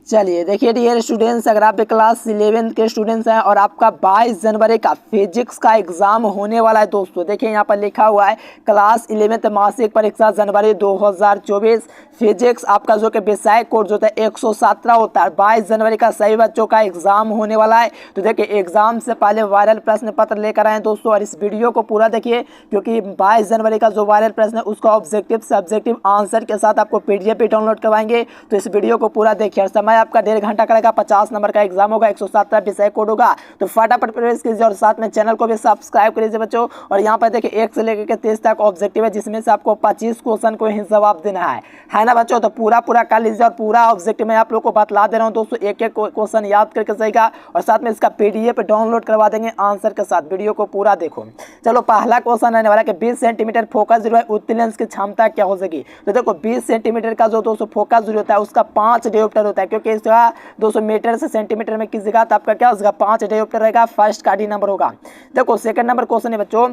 चलिए देखिए dear students, अगर आप क्लास 11 के स्टूडेंट्स हैं और आपका 22 जनवरी का फिजिक्स का एग्जाम होने वाला है दोस्तों, देखिए यहाँ पर लिखा हुआ है क्लास 11 मासिक परीक्षा जनवरी 2024 फिजिक्स आपका जो कि विषय कोड जो होता है 117 होता है। 22 जनवरी का सभी बच्चों का एग्जाम होने वाला है। तो देखिए एग्जाम से पहले वायरल प्रश्न पत्र लेकर आए दोस्तों, और इस वीडियो को पूरा देखिए क्योंकि 22 जनवरी का जो वायरल प्रश्न है उसका ऑब्जेक्टिव सब्जेक्टिव आंसर के साथ आपको PDF पे डाउनलोड करवाएंगे। तो इस वीडियो को पूरा देखिए। समय आपका 1.5 घंटा करेगा, 50 नंबर का एग्जाम होगा, 117 विषय कोड होगा। तो फटाफट प्रवेश कीजिए और साथ में चैनल को भी सब्सक्राइब करिए बच्चों। और यहाँ पर देखिए 1 से लेकर के 30 तक ऑब्जेक्टिव है, जिसमें से आपको 25 क्वेश्चन को ही जवाब देना है ना बच्चों। तो पूरा कर लीजिए और पूरा ऑब्जेक्टिव मैं आप लोग को बतला दे रहा हूँ दोस्तों, एक क्वेश्चन याद करके सहीगा और साथ में इसका PDF डाउनलोड करवा देंगे आंसर के साथ। वीडियो को पूरा देखो। चलो पहला क्वेश्चन रहने वाला कि 20 सेंटीमीटर फोकस जो है उत्तल लेंस की क्षमता क्या हो सकेगी। तो देखो 20 सेंटीमीटर का जो दोस्तों फोकस जो होता है उसका 5 डायोप्टर होता है, क्योंकि इसका 200 मीटर से सेंटीमीटर में किस जगह तो आपका क्या होगा 5 डायोप्टर रहेगा। फर्स्ट का D नंबर होगा। देखो सेकंड नंबर क्वेश्चन है बच्चों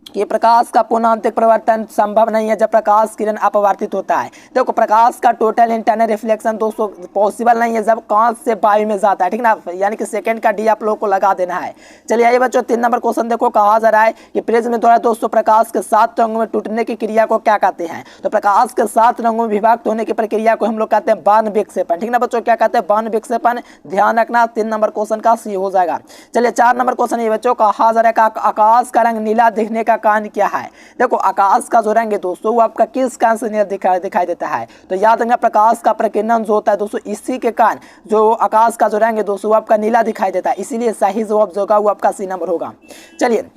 कि प्रकाश का पुनःआंतरिक परिवर्तन संभव नहीं है जब प्रकाश किरण अपवर्तित होता है। देखो प्रकाश का टोटल इंटरनल रिफ्लेक्शन दोस्तों पॉसिबल नहीं है जब कांच से वायु में जाता है, ठीक ना, यानी कि सेकंड का D आप लोगों को लगा देना है। चलिए आइए बच्चों 3 नंबर क्वेश्चन देखो, कहा जा रहा है कि प्रिज्म द्वारा दोस्तों प्रकाश के 7 रंगों में टूटने की क्रिया को क्या कहते हैं। तो प्रकाश के 7 रंगों में विभाक्त होने की प्रक्रिया को हम लोग कहते हैं बाण विक्षेपण, ठीक ना बच्चों, क्या कहते हैं बाण विक्षेपण। ध्यान रखना 3 नंबर क्वेश्चन का C हो जाएगा। चलिए 4 नंबर क्वेश्चन ये बच्चों, कहा जा रहा है कि आकाश का रंग नीला दिखने का कारण क्या है। देखो आकाश का जो रंग है दोस्तों वो आपका किस कारण से नीला दिखाई देता है। तो याद रखना प्रकाश का प्रकीर्णन जो होता है दोस्तों इसी के कारण जो आकाश का जो रंग है दोस्तों वो आपका नीला दिखाई देता है, इसीलिए सही जवाब जो होगा वो आपका C नंबर होगा। चलिए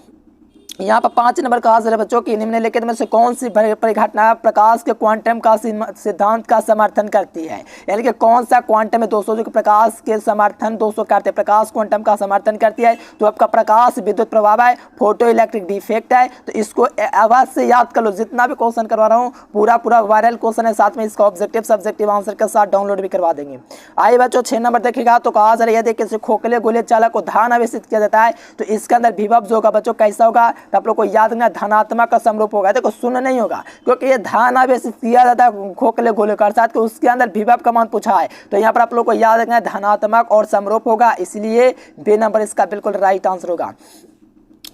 यहाँ पर 5 नंबर कहा जा रहा है बच्चों की निम्नलिखित में से कौन सी परिघटना प्रकाश के क्वांटम का सिद्धांत का समर्थन करती है। यानी कि कौन सा क्वांटम है दोस्तों जो कि प्रकाश के समर्थन दोस्तों करते हैं, प्रकाश क्वांटम का समर्थन करती है। तो आपका प्रकाश विद्युत प्रभाव है, फोटो इलेक्ट्रिक डिफेक्ट है। तो इसको आवाज से याद कर लो, जितना भी क्वेश्चन करवा रहा हूँ पूरा वायरल क्वेश्चन है, साथ में इसका ऑब्जेक्टिव सब्जेक्टिव आंसर के साथ डाउनलोड भी करवा देंगे। आइए बच्चों 6 नंबर देखिएगा, तो कहा जा रहा है यदि किसी खोखले गोले चालक को ध्यान आवेशित किया जाता है तो इसके अंदर विभव जो होगा बच्चों कैसा होगा। तो आप लोग को याद रखना धनात्मक का समरूप होगा। देखो शून्य नहीं होगा क्योंकि ये ध्यान आवेशित किया जाता है खोखले गोले के साथ कि उसके अंदर विभव का मान पूछा है। तो यहाँ पर आप लोग को याद रखना धनात्मक और समरूप होगा, इसलिए B नंबर इसका बिल्कुल राइट आंसर होगा।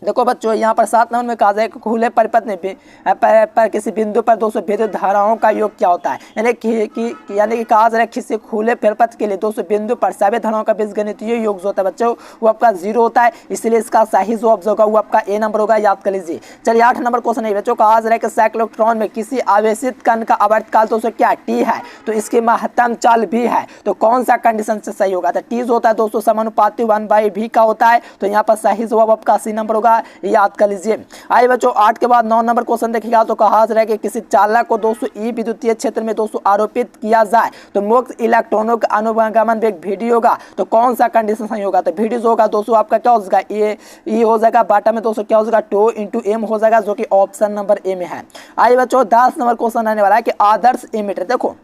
देखो बच्चों यहाँ पर 7 नंबर में कहा जाए कि खुले परिपथ में पर किसी बिंदु पर 200 विद्युत धाराओं का योग क्या होता है। यानी कि कहा जा रहा है किसी खुले परिपथ के लिए 200 बिंदु पर सभी धाराओं का बीजगणितीय योग जो होता है बच्चों वो आपका 0 होता है, इसलिए इसका सही जवाब जो होगा वो आपका A नंबर होगा, याद कर लीजिए। चलिए 8 नंबर क्वेश्चन है बच्चों, कहा जा रहा है कि साइक्लोट्रॉन में किसी आवेशित कण का आवर्तकाल दोस्तों क्या T है। तो इसकी महत्तम चाल भी है, तो कौन सा कंडीशन से सही होगा। तो T जो होता है दोस्तों समानुपाती 1/v का होता है, तो यहाँ पर सही जवाब आपका C नंबर होगा, याद कर लीजिए। आइए बच्चों 8 के बाद 9 नंबर क्वेश्चन देखिएगा, तो कहा जा रहा है कि किसी चालक को दोस्तों E विद्युतीय क्षेत्र में दोस्तों आरोपित किया जाए तो मुक्त इलेक्ट्रॉनों का अनुगमन वेग VD होगा। तो कौन सा कंडीशन सही होगा। तो VD जो होगा दोस्तों आपका क्या हो जाएगा E हो जाएगा, बाटा में दोस्तों क्या हो जाएगा 2 × M हो जाएगा, जो कि ऑप्शन नंबर A में है। आइए बच्चों 10 नंबर क्वेश्चन आने वाला है कि आदर्श एमीटर। देखो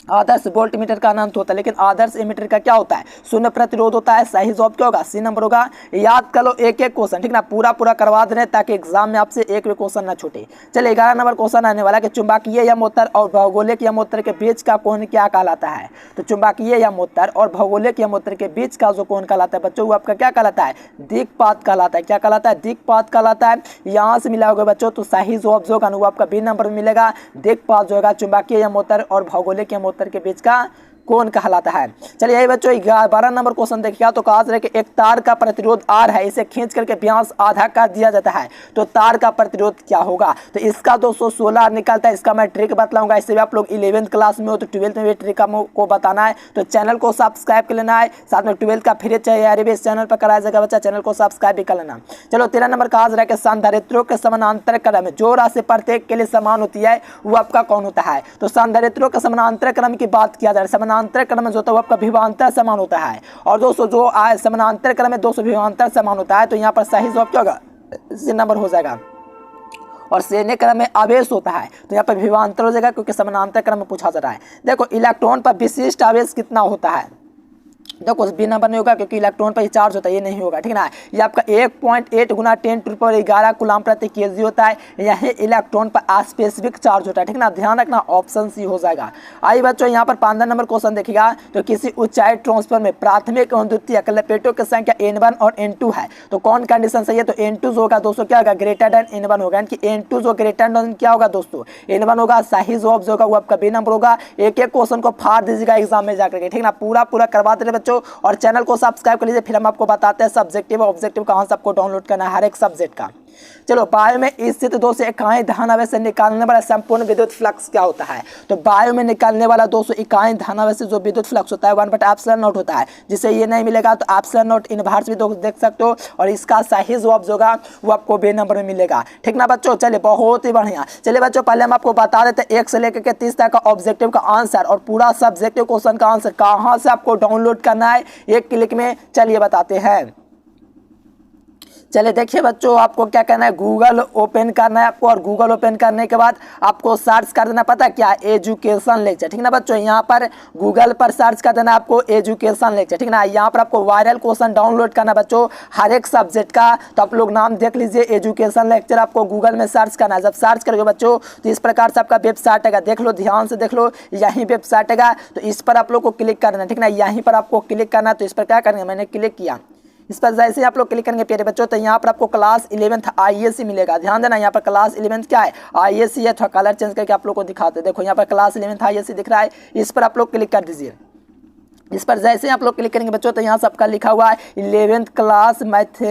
आदर्श वोल्ट मीटर का अनंत होता है, लेकिन आदर्श एमीटर का क्या होता है शून्य प्रतिरोध होता है। सही जवाब क्या होगा C नंबर होगा। याद कर लो एक क्वेश्चन, ठीक ना, पूरा करवा दे रहे ताकि एग्जाम में आपसे एक भी क्वेश्चन ना छूटे। चलिए 11 नंबर क्वेश्चन आने वाला कि चुंबकीय यमोत्तर और भौगोलिक यमोत्तर के बीच का कोण क्या कहलाता है। तो चुंबकीय यमोत्तर और भौगोलिक यमोत्तर के बीच का जो कोण कहलाता है बच्चों वो आपका क्या कहलाता है दिक्पात कहलाता है। क्या कहलाता है दिक्पात कहलाता है। यहाँ से मिला होगा बच्चों तो सही जवाब जो होगा वो आपका B नंबर में मिलेगा। दिक्पात जो होगा चुंबकीय यमोत्तर और भौगोलिक यमोत्तर के बीच का कौन कहलाता है। चलिए यही बच्चों 12 नंबर क्वेश्चन देखिएगा, तो कहा जा रहा है कि एक तार का प्रतिरोध R है, इसे खींच करके व्यास आधा कर दिया जाता है तो तार का प्रतिरोध क्या होगा। तो इसका दोस्तों 16 निकलता है, इसका मैं ट्रिक बतलाऊंगा। इससे भी आप लोग 11th क्लास में हो तो 12th में भी ट्रिक को बताना है, तो चैनल को सब्सक्राइब कर लेना है। साथ में 12th का फ्री तैयारी भी इस चैनल पर कराया जाएगा बच्चा, चैनल को सब्सक्राइब भी कर लेना। चलो 13 नंबर कहा जा रहा है कि संधारित्रों के समानांतर क्रम जो राशि प्रत्येक के लिए समान होती है वो आपका कौन होता है। तो संधारित्रों के समानांतर क्रम की बात किया जा रहा है। समानांतर क्रम जो होता है वो आपका विभवांतर समान होता है, और दोस्तों जो समानांतर क्रम में 200 विभवांतर समान होता है। तो यहाँ पर सही जवाब क्या होगा C नंबर हो जाएगा। और श्रेणी क्रम में आवेश होता है तो यहाँ पर विभवांतर हो जाएगा, क्योंकि समानांतर क्रम में पूछा जा रहा है। देखो इलेक्ट्रॉन पर विशिष्ट आवेश कितना होता है। देखो बी नंबर नहीं होगा क्योंकि इलेक्ट्रॉन पर चार्ज होता है, ये नहीं होगा, ठीक ना। ये आपका 1.8 गुना 10⁻11 कूलम प्रति केजी होता है। यही इलेक्ट्रॉन पर स्पेसिफिक चार्ज होता है, ठीक ना। ध्यान रखना, ऑप्शन सी हो जाएगा। आइए बच्चों यहाँ पर 15 नंबर क्वेश्चन देखिएगा। तो किसी ऊंचाई ट्रांसफर में प्राथमिक और द्वितीयक प्लेटों की संख्या N1 और N2 है, तो कौन कंडीशन सही है? तो N2 जो होगा दोस्तों क्या होगा? ग्रेटर देन N1 होगा, यानी कि N2 जो ग्रेटर देन क्या होगा दोस्तों? N1 होगा। सही जवाब जो होगा वो आपका बी नंबर होगा। एक एक क्वेश्चन को फाड़ दीजिएगा एग्जाम में जाकर के, ठीक ना। पूरा करवाते रहे बच्चों, और चैनल को सब्सक्राइब कर लीजिए। फिर हम आपको बताते हैं सब्जेक्टिव ऑब्जेक्टिव कहाँ से आपको डाउनलोड करना है हर एक सब्जेक्ट का। चलो, बायो में स्थित दो से इकाई धनावेश से निकालने वाला संपूर्ण विद्युत फ्लक्स क्या होता है? तो बायो में निकालने वाला 200 इकाई धनावेश से जो विद्युत फ्लक्स होता है 1/ε0 होता है। जिसे ये नहीं मिलेगा तो ε0 इनवर्स भी देख सकते हो, और इसका सही जवाब जो होगा वो आपको बी नंबर में मिलेगा, ठीक ना बच्चों। चलिए, बहुत ही बढ़िया। चलिए बच्चों, पहले हम आपको बता देते हैं 1 से लेकर के 30 तक का ऑब्जेक्टिव का आंसर और पूरा सब्जेक्टिव क्वेश्चन का आंसर कहाँ से आपको डाउनलोड करना है एक क्लिक में। चलिए बताते हैं। चलिए देखिए बच्चों, आपको क्या करना है, गूगल ओपन करना है आपको, और गूगल ओपन करने के बाद आपको सर्च कर देना, पता क्या? एजुकेशन लेक्चर, ठीक ना बच्चों। यहाँ पर गूगल पर सर्च कर देना आपको एजुकेशन लेक्चर, ठीक ना। यहाँ पर आपको वायरल क्वेश्चन डाउनलोड करना बच्चों हर एक सब्जेक्ट का। तो आप लोग नाम देख लीजिए, एजुकेशन लेक्चर आपको गूगल में सर्च करना है। जब सर्च करोगे बच्चों तो इस प्रकार से आपका वेबसाइट आएगा, देख लो, ध्यान से देख लो, यही वेबसाइट आएगा। तो इस पर आप लोग को क्लिक करना है, ठीक ना। यहीं पर आपको क्लिक करना है। तो इस पर क्या करेंगे, मैंने क्लिक किया, इस पर जैसे आप लोग क्लिक करेंगे प्यारे बच्चों, तो यहाँ पर आपको क्लास 11th IAC मिलेगा। ध्यान देना, यहाँ पर क्लास 11th क्या है? IAC है। थोड़ा कलर चेंज करके आप लोग को दिखाते हैं। देखो यहाँ पर क्लास 11th IAC दिख रहा है, इस पर आप लोग क्लिक कर दीजिए। इस पर जैसे आप लोग क्लिक करेंगे बच्चों तो यहाँ सबका लिखा हुआ है 11th क्लास मैथ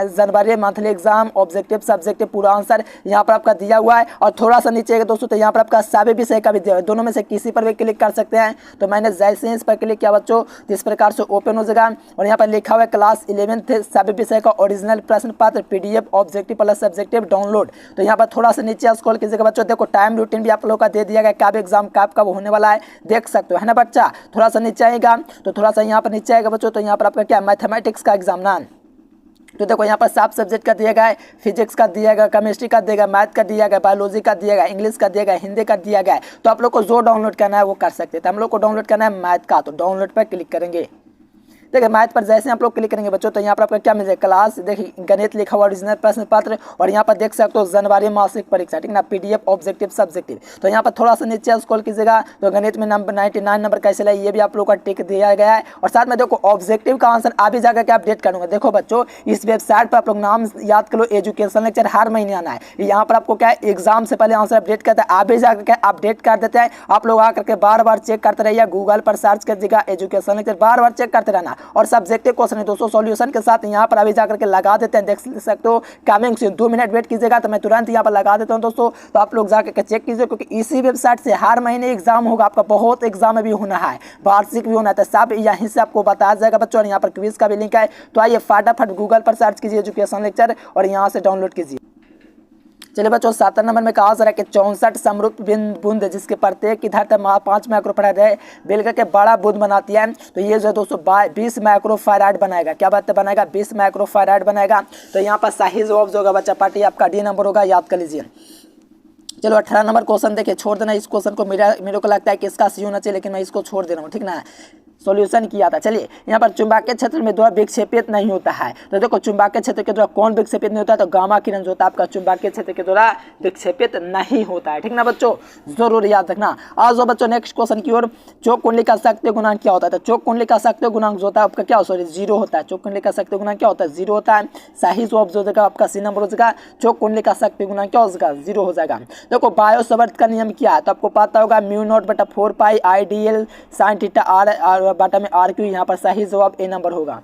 जनवरी मंथली एग्जाम ऑब्जेक्टिव सब्जेक्टिव पूरा आंसर यहाँ पर आपका दिया हुआ है। और थोड़ा सा नीचे दोस्तों तो यहाँ पर आपका सभी विषय का भी दिया हुआ है, दोनों में से किसी पर भी क्लिक कर सकते हैं। तो मैंने जैसे ही इस पर क्लिक किया बच्चों तो इस प्रकार से ओपन हो जाएगा, और यहाँ पर लिखा हुआ है क्लास 11th सभी विषय का ओरिजिनल प्रश्न पत्र PDF objective plus subjective download. तो यहाँ पर थोड़ा सा नीचे स्क्रॉल कीजिएगा बच्चों, देखो टाइम रूटीन भी आप लोग का दे दिया गया, कब एग्जाम कब होने वाला है देख सकते हो, है ना बच्चा। थोड़ा सा नीचे आएगा तो थोड़ा सा यहाँ पर नीचे आएगा बच्चों, तो यहाँ पर आपका क्या मैथमेटिक्स का एग्जाम ना। तो देखो यहाँ पर 7 सब्जेक्ट का दिया गया है, फिजिक्स का दिया गया, केमिस्ट्री का दिया गया, मैथ का दिया गया, बायोलॉजी का दिया गया, इंग्लिश का दिया गया, हिंदी का दिया गया है। तो आप लोग को जो डाउनलोड करना है वो कर सकते हैं। तो हम लोग को डाउनलोड करना है मैथ का, तो डाउनलोड पर क्लिक करेंगे। देखिए मैथ पर जैसे आप लोग क्लिक करेंगे बच्चों तो यहाँ पर आपका क्या मिल जाएगा, क्लास देखिए गणित लिखा हुआ ओरिजिनल प्रश्न पत्र, और यहाँ पर देख सकते हो जनवरी मासिक परीक्षा, ठीक ना, PDF ऑब्जेक्टिव सब्जेक्टिव। तो यहाँ पर थोड़ा सा नीचे स्क्रॉल कीजिएगा तो गणित में नंबर 99 नंबर कैसे लाए ये भी आप लोग का टिक दिया गया है। और साथ में देखो ऑब्जेक्टिव का आंसर अभी जाकर के अपडेट करूँगा। देखो बच्चों इस वेबसाइट पर आप लोग नाम याद कर लो, एजुकेशन लेक्चर हर महीने आना है। यहाँ पर आपको क्या है, एग्जाम से पहले आंसर अपडेट करते हैं, अभी जाकर के अपडेट कर देते हैं। आप लोग आकर के बार बार चेक करते रहिए, गूगल पर सर्च कीजिएगा एजुकेशन लेक्चर, बार बार चेक करते रहना। और सब्जेक्टिव क्वेश्चन है दोस्तों सॉल्यूशन के साथ यहाँ पर अभी जाकर के लगा देते हैं, देख सकते हो। कमिंग से 2 मिनट वेट कीजिएगा तो मैं तुरंत यहाँ पर लगा देता हूँ दोस्तों। तो आप लोग जाकर के चेक कीजिए, क्योंकि इसी वेबसाइट से हर महीने एग्जाम होगा आपका, बहुत एग्जाम भी होना है, वार्षिक भी होना है, तो सब यहीं से आपको बताया जाएगा बच्चों। और यहाँ पर क्विज का भी लिंक है, तो आइए फटाफट गूगल पर सर्च कीजिए एजुकेशन लेक्चर और यहाँ से डाउनलोड कीजिए। चलिए बच्चों 7 नंबर में कहा जा रहा है कि 64 समरूप बूंद जिसके प्रत्येक की धरती 5 माइक्रोफैराड है बेल करके बड़ा बूंद बनाती है। तो ये जो है दोस्तों 20 माइक्रोफैराड बनाएगा, क्या बात है, बनाएगा 20 माइक्रोफैराड बनाएगा। तो यहाँ पर सही जवाब जो होगा बच्चा पार्टी आपका D नंबर होगा, याद कर लीजिए। चलो 18 नंबर क्वेश्चन देखिए, छोड़ देना इस क्वेश्चन को, मेरे को लगता है कि इसका सी होना चाहिए, लेकिन मैं इसको छोड़ दे रहा हूँ, ठीक ना। सॉल्यूशन किया था। चलिए यहाँ पर चुंबकीय क्षेत्र में द्वारा विक्षेपित नहीं होता है। तो देखो चुंबकीय क्षेत्र के द्वारा कौन विक्षेपित नहीं होता है, तो गामा किरण जो होता है आपका चुंबकीय क्षेत्र के द्वारा विक्षेपित नहीं होता है, ठीक ना बच्चों, जरूर याद रखना। आज जो बच्चों नेक्स्ट क्वेश्चन की ओर, चौक कुंडली का शक्ति गुणांक क्या होता है? तो चौक कुंडली का शक्ति गुणांक जो होता है आपका क्या, सॉरी 0 होता है। चौक कुंडली का शक्ति गुणांक क्या होता है, 0 होता है। सही जवाब जो देगा आपका C नंबर हो जाएगा, चौक कुंडली का शक्ति गुणांक क्या हो जाएगा, 0 हो जाएगा। देखो बायोसवर्त का नियम क्या है, तो आपको पता होगा μ0/4 पाई IDL sin थीटा r बटा में RQ। यहाँ पर सही जवाब A नंबर होगा।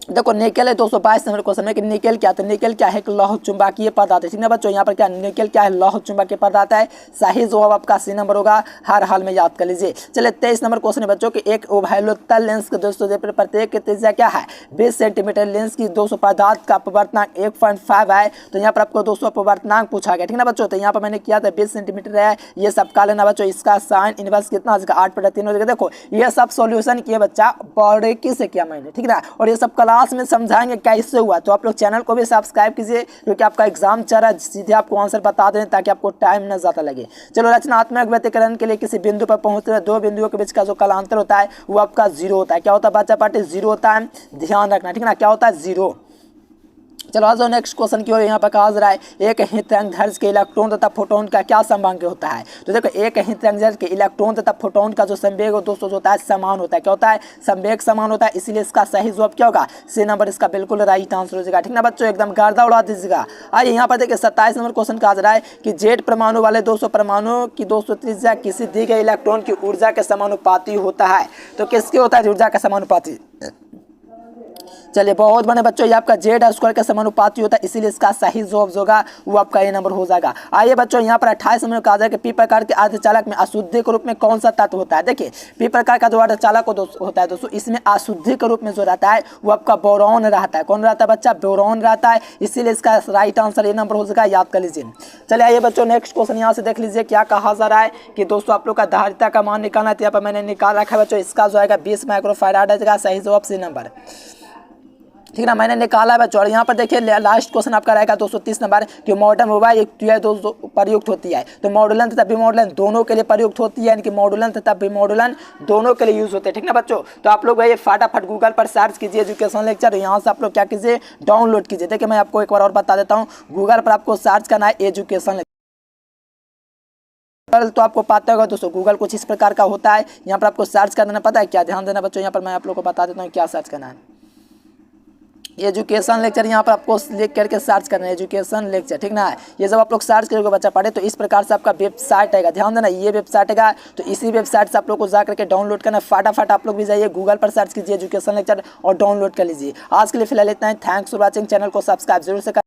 देखो निकेल है 222 नंबर क्वेश्चन में कि निकेल क्या, तो निकेल क्या है, एक लौह चुंबकीय पदार्थ है, ठीक ना बच्चों। यहाँ पर क्या निकेल क्या है, लौह चुंबकीय पदार्थ है। सही जवाब आपका C नंबर होगा, हर हाल में याद कर लीजिए। चलिए 23 नंबर क्वेश्चन है बच्चों कि एक ओवैल्यूतल लेंस के दोस्तों प्रत्येक की त्रिज्या क्या है, 20 सेंटीमीटर। लेंस की दोस्तों पदार्थ का अपवर्तनांक 1.5 है। तो यहाँ पर आपको दोस्तों अपवर्तनांक पूछा गया, ठीक ना बच्चों। तो यहाँ पर मैंने किया था 20 सेंटीमीटर है, ये सब का लेना बच्चों। इसका साइन इनवर्स कितना हो जाएगा, 8/3 हो जाएगा। देखो ये सब सॉल्यूशन किया बच्चा, बारीकी से किया मैंने, ठीक ना। और ये सब क्लास में समझाएंगे कैसे हुआ। तो आप लोग चैनल को भी सब्सक्राइब कीजिए, क्योंकि आपका एग्जाम चल रहा है, सीधे आपको आंसर बता दें ताकि आपको टाइम न ज़्यादा लगे। चलो, रचनात्मक व्यक्तिकरण के लिए किसी बिंदु पर पहुँचते हुए दो बिंदुओं के बीच का जो कालांतर होता है वो आपका जीरो होता है। क्या होता है बच्चा पार्टी? जीरो होता है, ध्यान रखना, ठीक ना, क्या होता है? जीरो। चलो आज नेक्स्ट क्वेश्चन की ओर यहाँ पर कहा जा रहा है, एक ही तरंगदैर्घ्य के इलेक्ट्रॉन तथा फोटोन का क्या संबंध होता है? तो देखो, एक ही तरंगदैर्घ्य के इलेक्ट्रॉन तथा फोटोन का जो संवेग दोस्तों जो होता है समान होता है। क्या होता है? संवेग समान होता है, इसीलिए इसका सही जवाब क्या होगा? सी नंबर इसका बिल्कुल राइट आंसर हो जाएगा, ठीक ना बच्चों, एकदम गर्दा उड़ा दीजिएगा। आइए यहाँ पर देखिए 27 नंबर क्वेश्चन कहा जा रहा है कि जेड परमाणु वाले 200 परमाणु की 200 त्रिज्या किसी दी गई इलेक्ट्रॉन की ऊर्जा के समानुपाती होता है। तो किसके होता है ऊर्जा का समानुपाती? चलिए, बहुत बने बच्चों, ये आपका जेड स्क्वायर का समानुपाती होता है, इसीलिए इसका सही जवाब होगा वो आपका ए नंबर हो जाएगा। आइए बच्चों, यहाँ पर 28 नंबर कहा जाए कि पी प्रकार के अर्धचालक में अशुद्धि के रूप में कौन सा तत्व होता है? देखिए, पी प्रकार का जो अर्धचालक होता है दोस्तों, इसमें अशुद्धि के रूप में जो रहता है वो आपका बोरॉन रहता है। कौन रहता है बच्चा? बोरॉन रहता है, इसीलिए इसका राइट आंसर ए नंबर हो जाएगा, याद कर लीजिए। चलिए आइए बच्चों, नेक्स्ट क्वेश्चन यहाँ से देख लीजिए क्या कहा जा रहा है कि दोस्तों आप लोग का धारिता का मान निकालना है। तो यहाँ पर मैंने निकाल रखा है बच्चों, इसका जो है 20 माइक्रोफैराड है, सही जवाब सी नंबर, ठीक ना, मैंने निकाला बच्चों। और यहाँ पर देखिए लास्ट क्वेश्चन आपका रहेगा 230 नंबर कि मॉडर्न मोबाइल एक दोस्तों प्रयुक्त होती है। तो मॉडुलन तथा विमॉडुलन दोनों के लिए प्रयुक्त होती है, यानी कि मॉडुलन तथा विमॉडुलन दोनों के लिए यूज होते हैं, ठीक ना बच्चों। तो आप लोग ये फटाफट गूगल पर सर्च कीजिए एजुकेशन लेक्चर, यहाँ से आप लोग क्या कीजिए, डाउनलोड कीजिए। देखिए मैं आपको एक बार और बता देता हूँ, गूगल पर आपको सर्च करना है एजुकेशन लेक्चर, तो आपको पता होगा दोस्तों गूगल कुछ इस प्रकार का होता है। यहाँ पर आपको सर्च करना पता है क्या? ध्यान देना बच्चों, यहाँ पर मैं आप लोग को बता देता हूँ क्या सर्च करना है। एजुकेशन लेक्चर यहाँ पर आपको लिख करके सर्च करना है, एजुकेशन लेक्चर, ठीक ना। ये जब आप लोग सर्च करोगे बच्चा पढ़े तो इस प्रकार से आपका वेबसाइट आएगा, ध्यान देना, ये वेबसाइट आएगा। तो इसी वेबसाइट से आप लोग को जा करके डाउनलोड करना है। फटाफट आप लोग भी जाइए गूगल पर सर्च कीजिए एजुकेशन लेक्चर और डाउनलोड कर लीजिए। आज के लिए फिलहाल इतना ही। थैंक्स फॉर वॉचिंग, चैनल को सब्सक्राइब जरूर से